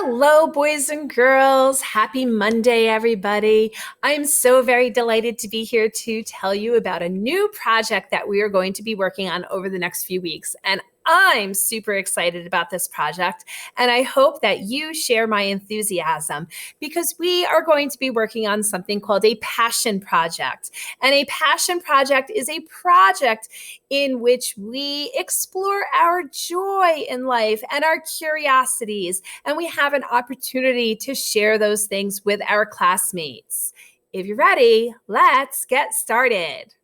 Hello, boys and girls. Happy Monday, everybody. I'm so very delighted to be here to tell you about a new project that we are going to be working on over the next few weeks. And I'm super excited about this project, and I hope that you share my enthusiasm because we are going to be working on something called a passion project. And a passion project is a project in which we explore our joy in life and our curiosities, and we have an opportunity to share those things with our classmates. If you're ready, let's get started.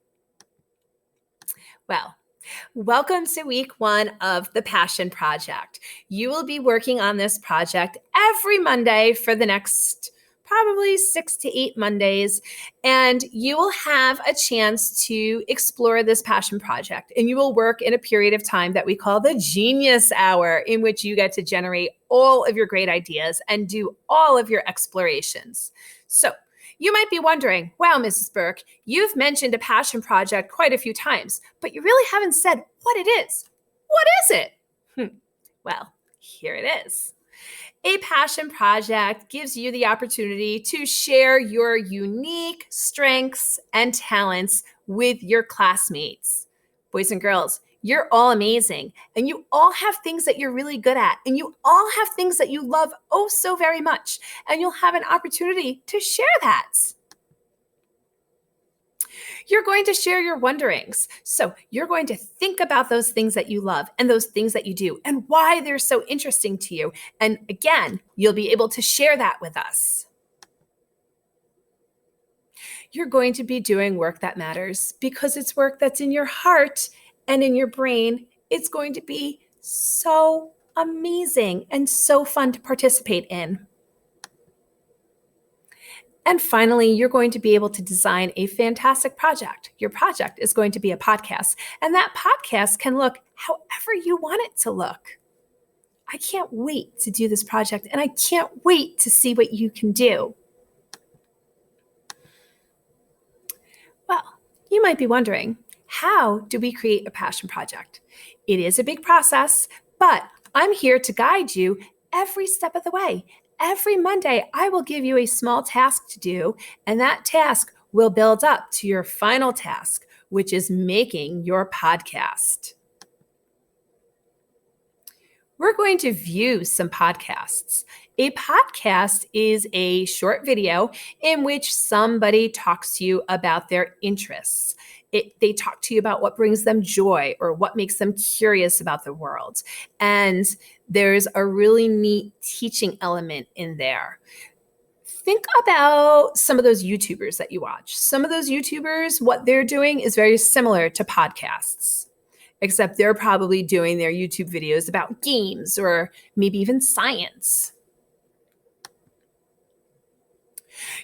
Well, welcome to week 1 of the Passion Project. You will be working on this project every Monday for the next probably 6 to 8 Mondays, and you will have a chance to explore this passion project. And you will work in a period of time that we call the Genius Hour, in which you get to generate all of your great ideas and do all of your explorations. So you might be wondering, wow, Mrs. Burke, you've mentioned a passion project quite a few times, but you really haven't said what it is. What is it? Well, here it is. A passion project gives you the opportunity to share your unique strengths and talents with your classmates. Boys and girls, you're all amazing, and you all have things that you're really good at, and you all have things that you love oh so very much, and you'll have an opportunity to share that. You're going to share your wonderings. So you're going to think about those things that you love and those things that you do and why they're so interesting to you. And again, you'll be able to share that with us. You're going to be doing work that matters because it's work that's in your heart and in your brain. It's going to be so amazing and so fun to participate in. And finally, you're going to be able to design a fantastic project. Your project is going to be a podcast, and that podcast can look however you want it to look. I can't wait to do this project, and I can't wait to see what you can do. Well, you might be wondering, how do we create a passion project? It is a big process, but I'm here to guide you every step of the way. Every Monday, I will give you a small task to do, and that task will build up to your final task, which is making your podcast. We're going to view some podcasts. A podcast is a short video in which somebody talks to you about their interests. They talk to you about what brings them joy or what makes them curious about the world. And there's a really neat teaching element in there. Think about some of those YouTubers that you watch. Some of those YouTubers, what they're doing is very similar to podcasts, except they're probably doing their YouTube videos about games or maybe even science.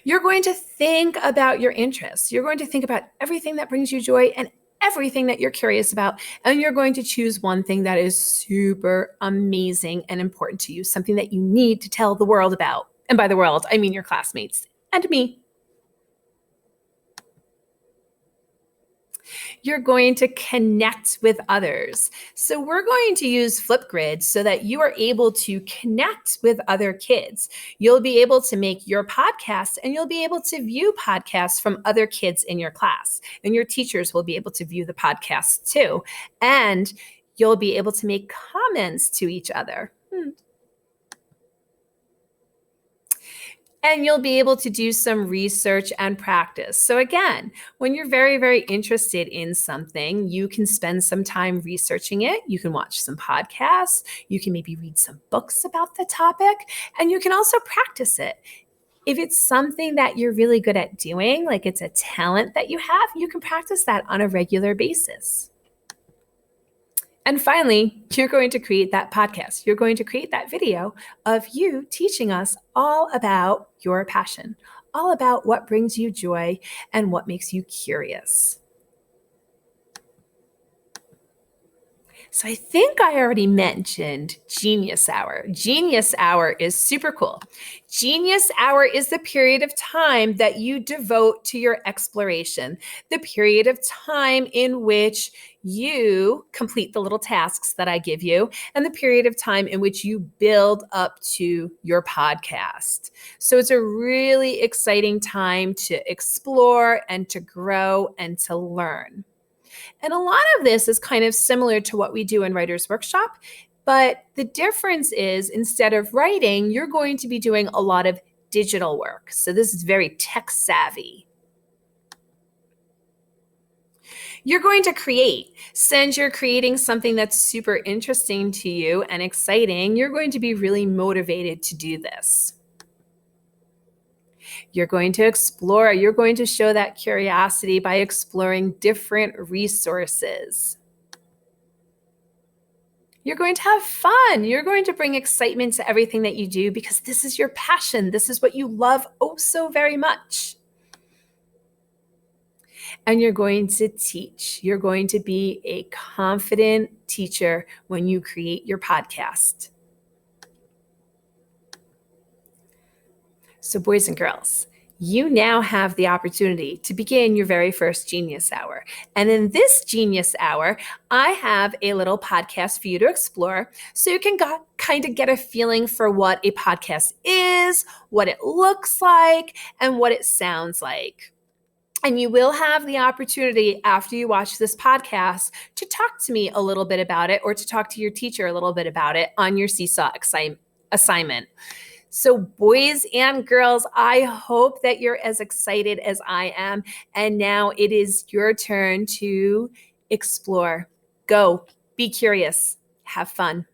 You're going to think about your interests. You're going to think about everything that brings you joy and everything that you're curious about. And you're going to choose one thing that is super amazing and important to you, something that you need to tell the world about. And by the world, I mean your classmates and me. You're going to connect with others. So we're going to use Flipgrid so that you are able to connect with other kids. You'll be able to make your podcast, and you'll be able to view podcasts from other kids in your class. And your teachers will be able to view the podcast too. And you'll be able to make comments to each other. And you'll be able to do some research and practice. So again, when you're very, very interested in something, you can spend some time researching it. You can watch some podcasts. You can maybe read some books about the topic, and you can also practice it. If it's something that you're really good at doing, like it's a talent that you have, you can practice that on a regular basis. And finally, you're going to create that podcast. You're going to create that video of you teaching us all about your passion, all about what brings you joy and what makes you curious. So I think I already mentioned Genius Hour. Genius Hour is super cool. Genius Hour is the period of time that you devote to your exploration, the period of time in which you complete the little tasks that I give you and the period of time in which you build up to your podcast. So it's a really exciting time to explore and to grow and to learn. And a lot of this is kind of similar to what we do in Writer's Workshop, but the difference is instead of writing, you're going to be doing a lot of digital work. So this is very tech savvy. You're going to create. Since you're creating something that's super interesting to you and exciting, you're going to be really motivated to do this. You're going to explore. You're going to show that curiosity by exploring different resources. You're going to have fun. You're going to bring excitement to everything that you do because this is your passion. This is what you love oh so very much. And you're going to teach. You're going to be a confident teacher when you create your podcast. So boys and girls, you now have the opportunity to begin your very first Genius Hour. And in this Genius Hour, I have a little podcast for you to explore so you can kind of get a feeling for what a podcast is, what it looks like, and what it sounds like. And you will have the opportunity after you watch this podcast to talk to me a little bit about it or to talk to your teacher a little bit about it on your Seesaw assignment. So boys and girls, I hope that you're as excited as I am. And now it is your turn to explore. Go, be curious, have fun.